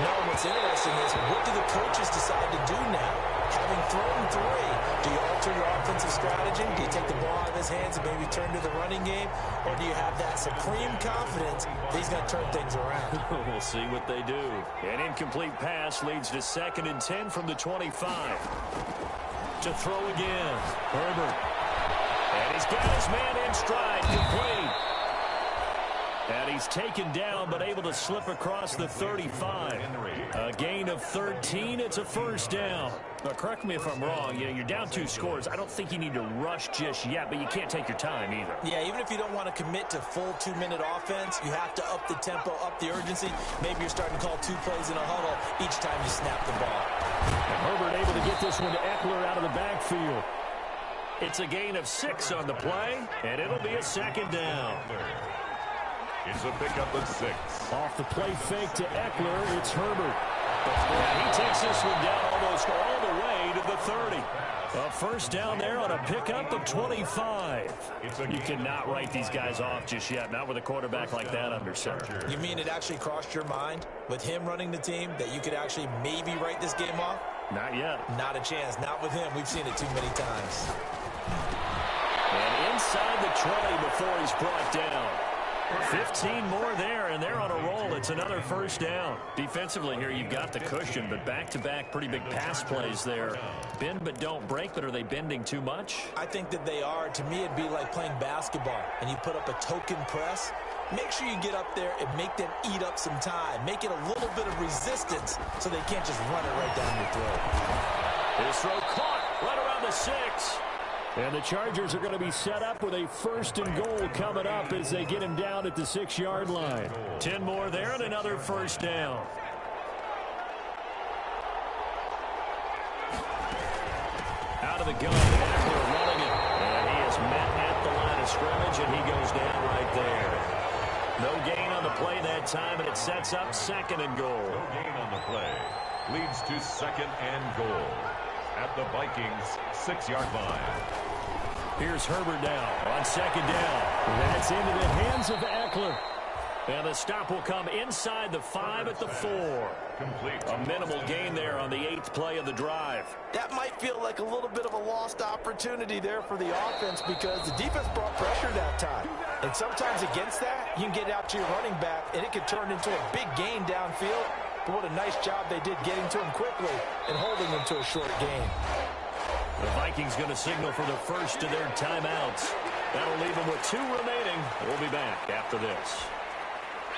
No, what's interesting is, what do the coaches decide to do now? Having thrown 3, do you alter your offensive strategy? Do you take the ball out of his hands and maybe turn to the running game? Or do you have that supreme confidence that he's going to turn things around? We'll see what they do. An incomplete pass leads to 2nd and 10 from the 25. To throw again. Herbert. And he's got his man in stride. Complete. And he's taken down, but able to slip across the 35. A gain of 13. It's a first down. Now, correct me if I'm wrong. You're down 2 scores. I don't think you need to rush just yet, but you can't take your time either. Yeah, even if you don't want to commit to full 2-minute offense, you have to up the tempo, up the urgency. Maybe you're starting to call 2 plays in a huddle each time you snap the ball. And Herbert able to get this one to Eckler out of the backfield. It's a gain of 6 on the play, and it'll be a second down. It's a pickup of 6. Off the play fake to Eckler, it's Herbert. And he takes this one down almost all the way to the 30. A first down there on a pickup of 25. You cannot write these guys off just yet, not with a quarterback like that under center. You mean it actually crossed your mind with him running the team that you could actually maybe write this game off? Not yet. Not a chance. Not with him. We've seen it too many times. And inside the 20 before he's brought down. 15 more there, and they're on a roll. It's another first down. Defensively here, you've got the cushion, but back-to-back pretty big pass plays there. Bend but don't break, but are they bending too much? I think that they are. To me, it'd be like playing basketball, and you put up a token press. Make sure you get up there and make them eat up some time. Make it a little bit of resistance so they can't just run it right down your throat. This throw caught right around the 6. And the Chargers are going to be set up with a 1st and goal coming up as they get him down at the 6-yard line. 10 more there and another first down. Out of the gun, Eckler running it. And he is met at the line of scrimmage, and he goes down right there. No gain on the play that time, and it sets up 2nd and goal. No gain on the play. Leads to 2nd and goal at the Vikings 6-yard line. Here's Herbert now on 2nd down. That's into the hands of Eckler. And the stop will come inside the 5 at the 4. A minimal gain there on the 8th play of the drive. That might feel like a little bit of a lost opportunity there for the offense because the defense brought pressure that time. And sometimes against that, you can get out to your running back, and it could turn into a big gain downfield. But what a nice job they did getting to him quickly and holding him to a short gain. The Vikings going to signal for the first of their timeouts. That'll leave them with 2 remaining. We'll be back after this.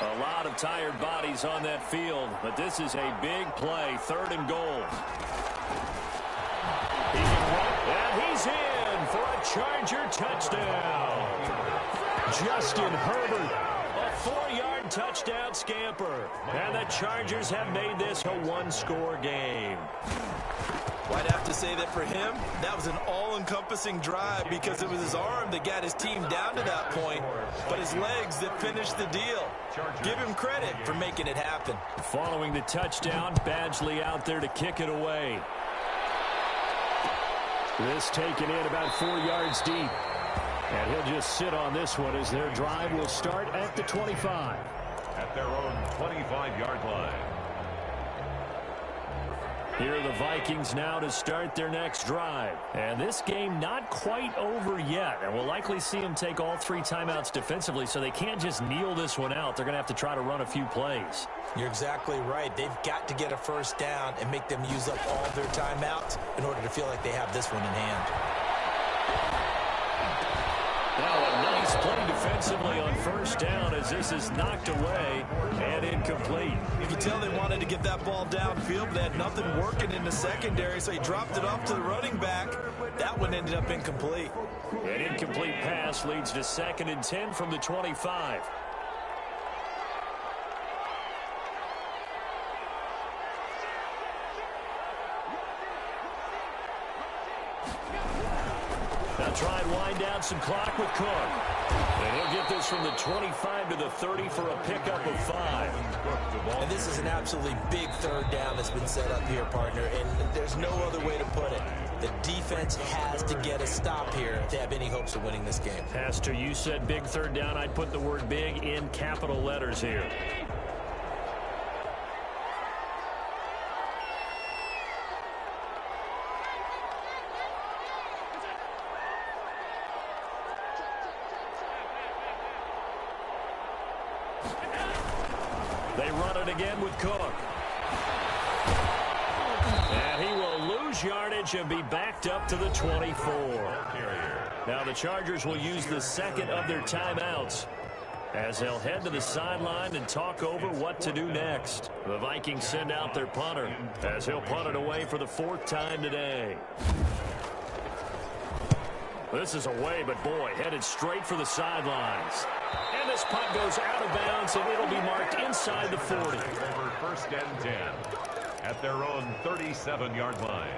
A lot of tired bodies on that field, but this is a big play, 3rd and goal. He can run, and he's in for a Charger touchdown. Justin Herbert, a 4-yard touchdown scamper. And the Chargers have made this a 1-score game. Well, I'd have to say that for him, that was an all-encompassing drive because it was his arm that got his team down to that point, but his legs that finished the deal. Give him credit for making it happen. Following the touchdown, Badgley out there to kick it away. This taken in about 4 yards deep. And he'll just sit on this one as their drive will start at the 25. At their own 25-yard line. Here are the Vikings now to start their next drive. And this game not quite over yet. And we'll likely see them take all 3 timeouts defensively, so they can't just kneel this one out. They're going to have to try to run a few plays. You're exactly right. They've got to get a first down and make them use up all their timeouts in order to feel like they have this one in hand. Now a nice play defensively on first down as this is knocked away and incomplete. You can tell they wanted to get that ball downfield, but they had nothing working in the secondary, so he dropped it off to the running back. That one ended up incomplete. An incomplete pass leads to 2nd and 10 from the 25. Now try and wind down some clock with Cook. And he'll get this from the 25 to the 30 for a pickup of 5. And this is an absolutely big 3rd down that's been set up here, partner, and there's no other way to put it. The defense has to get a stop here if they have any hopes of winning this game. Pastor, you said big 3rd down. I'd put the word big in capital letters here. They run it again with Cook. And he will lose yardage and be backed up to the 24. Now the Chargers will use the 2nd of their timeouts as they'll head to the sideline and talk over what to do next. The Vikings send out their punter as he'll punt it away for the 4th time today. This is away, but boy, headed straight for the sidelines. And this punt goes out of bounds, and it'll be marked inside the 40. Over 1st and 10 at their own 37-yard line.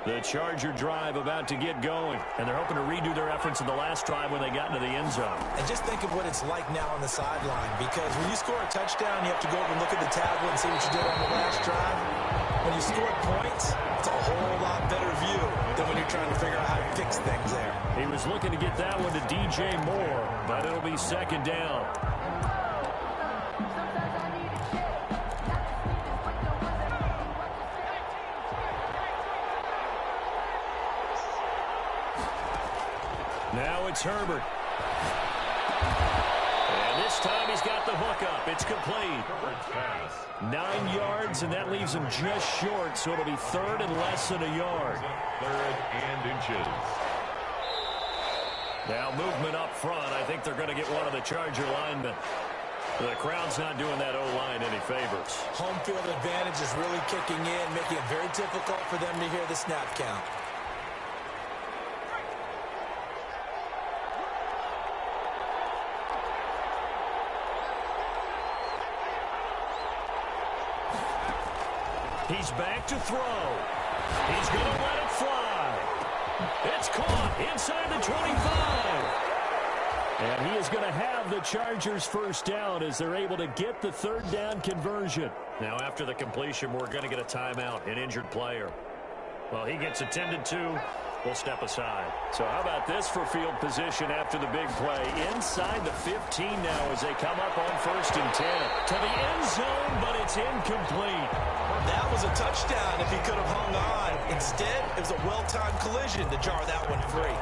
The Charger drive about to get going, and they're hoping to redo their efforts in the last drive when they got into the end zone. And just think of what it's like now on the sideline, because when you score a touchdown, you have to go over and look at the tablet and see what you did on the last drive. When you score points, it's a whole lot better view than when you're trying to figure out how to fix things there. He was looking to get that one to DJ Moore, but it'll be 2nd down. Now it's Herbert. And this time he's got the hook up. It's complete. 9 yards, and that leaves him just short, so it'll be 3rd and less than a yard. 3rd and inches. Now movement up front. I think they're going to get one of the Charger linemen. The crowd's not doing that O-line any favors. Home field advantage is really kicking in, making it very difficult for them to hear the snap count. He's back to throw. He's going to let it fly. It's caught inside the 25. And he is going to have the Chargers first down as they're able to get the 3rd down conversion. Now after the completion, we're going to get a timeout, an injured player. Well, he gets attended to, will step aside. So how about this for field position after the big play? Inside the 15 now as they come up on 1st and 10. To the end zone, but it's incomplete. That was a touchdown if he could have hung on. Instead, it was a well-timed collision to jar that one free.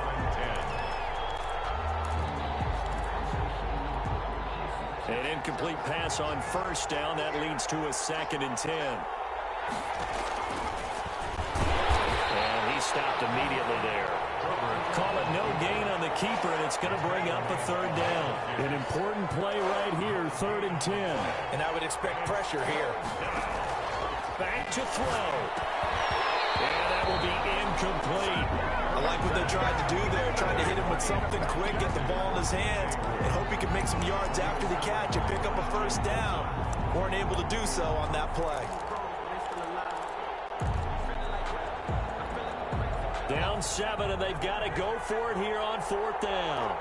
An incomplete pass on 1st down. That leads to a 2nd and 10. And he stopped immediately there. Call it no gain on the keeper, and it's going to bring up a 3rd down. An important play right here, 3rd and 10. And I would expect pressure here. Back to throw. And that will be incomplete. I like what they tried to do there, trying to hit him with something quick, get the ball in his hands, and hope he can make some yards after the catch and pick up a 1st down. Weren't able to do so on that play. Down 7, and they've got to go for it here on 4th down.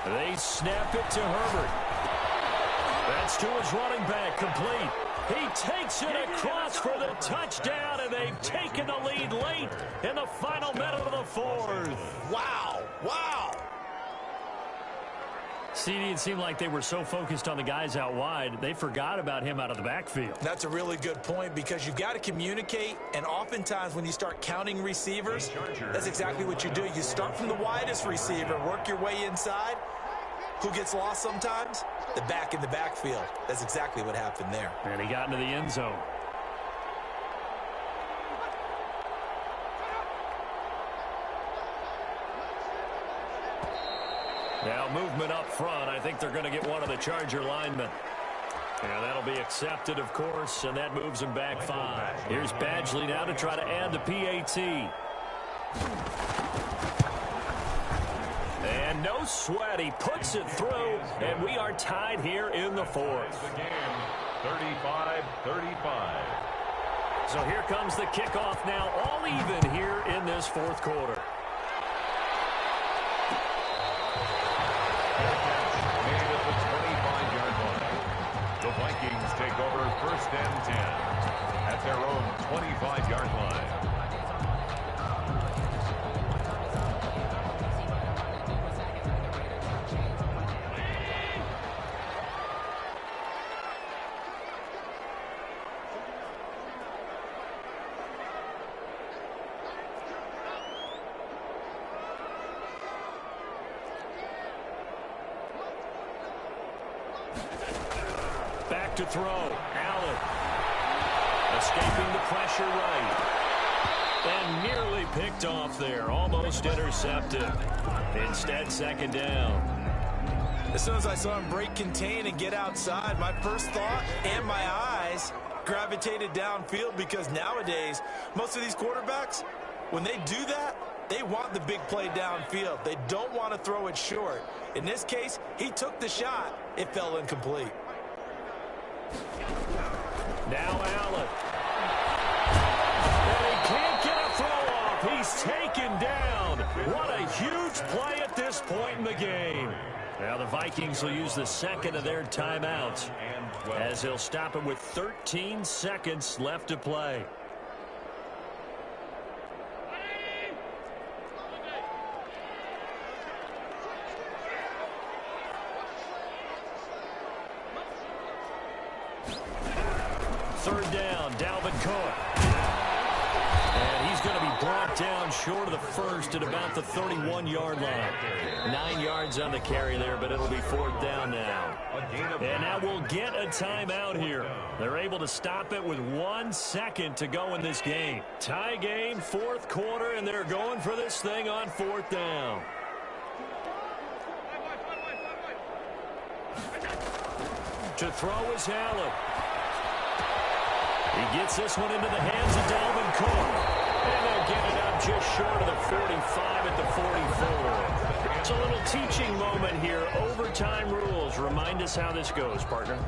They snap it to Herbert. That's to his running back, complete. He takes it across for the touchdown, and they've taken the lead late in the final minute of the 4th. Wow, wow. CD, it seemed like they were so focused on the guys out wide, they forgot about him out of the backfield. That's a really good point because you've got to communicate, and oftentimes when you start counting receivers, that's exactly what you do. You start from the widest receiver, work your way inside. Who gets lost sometimes? The back in the backfield. That's exactly what happened there. And he got into the end zone. Now movement up front. I think they're going to get one of the Charger linemen. And that'll be accepted, of course, and that moves him back 5. Here's Badgley now to try to add the PAT. And no sweat. He puts it through, and we are tied here in the 4th. The game, 35-35. So here comes the kickoff now, all even here in this 4th quarter. Made at the 25-yard line. The Vikings take over 1st and 10 at their own 25-yard line. Back to throw. Allen. Escaping the pressure right. And nearly picked off there. Almost intercepted. Instead, 2nd down. As soon as I saw him break contain and get outside, my first thought and my eyes gravitated downfield because nowadays, most of these quarterbacks, when they do that, they want the big play downfield. They don't want to throw it short. In this case, he took the shot. It fell incomplete. Now Allen. And he can't get a throw off. He's taken down. What a huge play at this point in the game. Now the Vikings will use the 2nd of their timeouts as they'll stop it with 13 seconds left to play. Third down, Dalvin Cook. And he's going to be brought down short of the 1st at about the 31-yard line. 9 yards on the carry there, but it'll be 4th down now. And now we'll get a timeout here. They're able to stop it with 1 second to go in this game. Tie game, 4th quarter, and they're going for this thing on 4th down. To throw is Allen. He gets this one into the hands of Dalvin Cook. And they'll get it out just short of the 45 at the 44. It's a little teaching moment here. Overtime rules. Remind us how this goes, partner.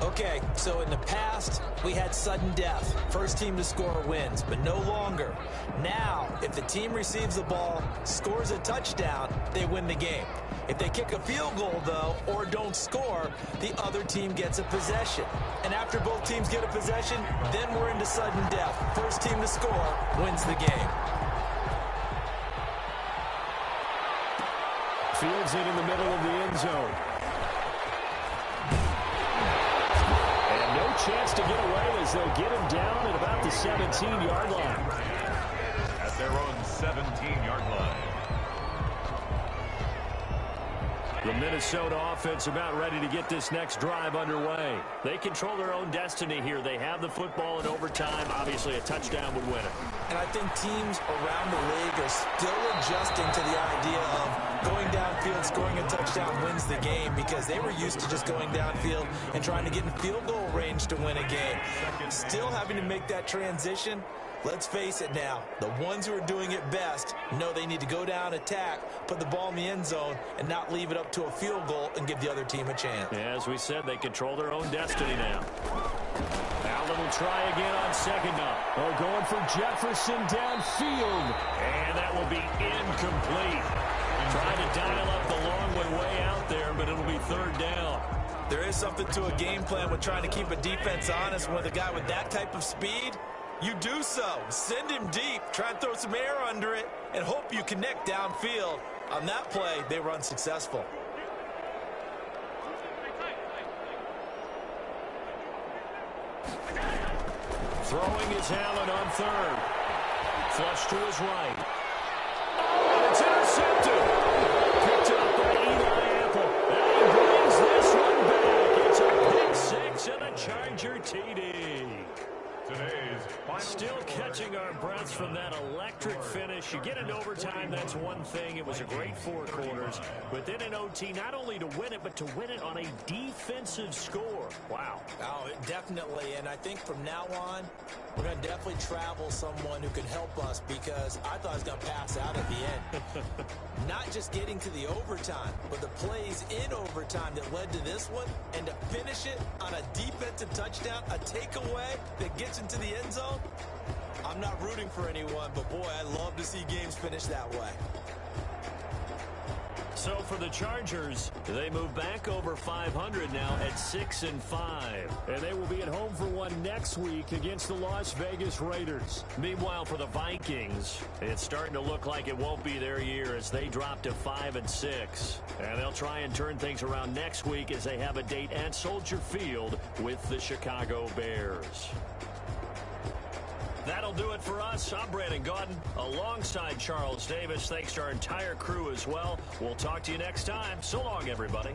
Okay, so in the past, we had sudden death. First team to score wins, but no longer. Now, if the team receives the ball, scores a touchdown, they win the game. If they kick a field goal, though, or don't score, the other team gets a possession. And after both teams get a possession, then we're into sudden death. First team to score wins the game. Fields it in the middle of the end zone. And no chance to get away as they'll get him down at about the 17-yard line. At their own 17-yard line. The Minnesota offense about ready to get this next drive underway. They control their own destiny here. They have the football in overtime. Obviously, a touchdown would win it. And I think teams around the league are still adjusting to the idea of going downfield, scoring a touchdown wins the game, because they were used to just going downfield and trying to get in field goal range to win a game. Still having to make that transition. Let's face it now, the ones who are doing it best know they need to go down, attack, put the ball in the end zone, and not leave it up to a field goal and give the other team a chance. As we said, they control their own destiny now. Allen will try again on second down. Oh, going for Jefferson downfield. And that will be incomplete. Trying to dial up the long way out there, but it'll be third down. There is something to a game plan with trying to keep a defense honest. With a guy with that type of speed, you do so. Send him deep. Try and throw some air under it and hope you connect downfield. On that play, they were unsuccessful. Throwing is Allen on third. Flush to his right. Oh, it's intercepted. Picked up by Eli Apple. And he brings this one back. It's a pick six and a Charger TD. Today's final Still catching our breaths from that electric finish. You get into overtime, that's one thing. It was a great 4 quarters. But then in OT, not only to win it, but to win it on a defensive score. Wow. Oh, definitely. And I think from now on, we're going to definitely travel someone who can help us, because I thought I was going to pass out at the end. Not just getting to the overtime, but the plays in overtime that led to this one, and to finish it on a defensive touchdown, a takeaway that gets into the end zone. I'm not rooting for anyone, but boy, I love to see games finish that way. So for the Chargers, they move back over 500 now at 6-5. And they will be at home for one next week against the Las Vegas Raiders. Meanwhile, for the Vikings, it's starting to look like it won't be their year as they drop to 5-6. And they'll try and turn things around next week as they have a date at Soldier Field with the Chicago Bears. That'll do it for us. I'm Brandon Gaudin alongside Charles Davis. Thanks to our entire crew as well. We'll talk to you next time. So long, everybody.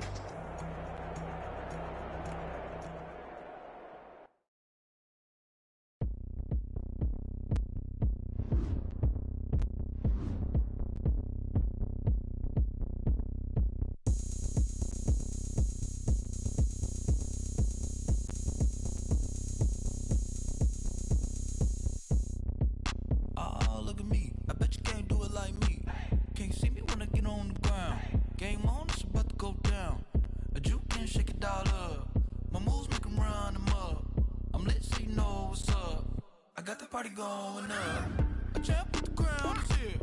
Party going up. A champ with the crown is here.